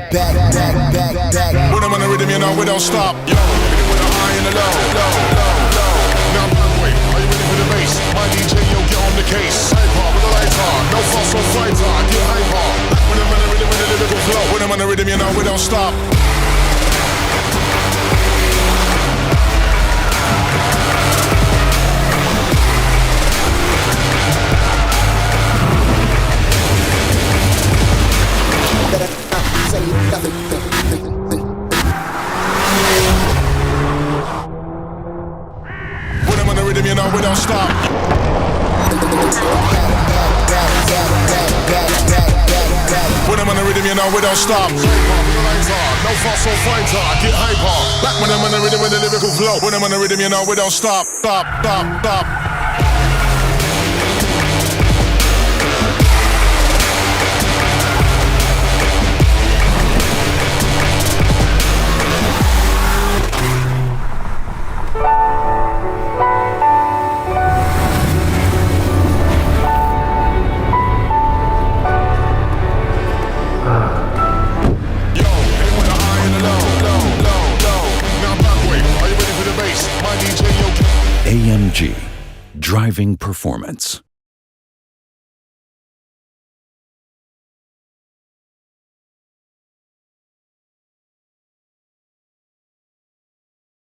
When I'm on the rhythm, you know we don't stop. Yo, with the high and the low, low, low, low. Now wait, are you ready for the bass? My DJ, yo, get on the case. Hyper with the lights on, no fuss or fighter. Get hyper. When I'm on the rhythm with the lyrical flow. When I'm on the rhythm, you know we don't stop. When I'm on the rhythm, you know we don't stop. When I'm on the rhythm, you know we don't stop. No fuss or fighter, get hyper. Back when I'm on the rhythm with the lyrical flow. When I'm on the rhythm, you know we don't stop. Stop, stop, stop. AMG, driving performance.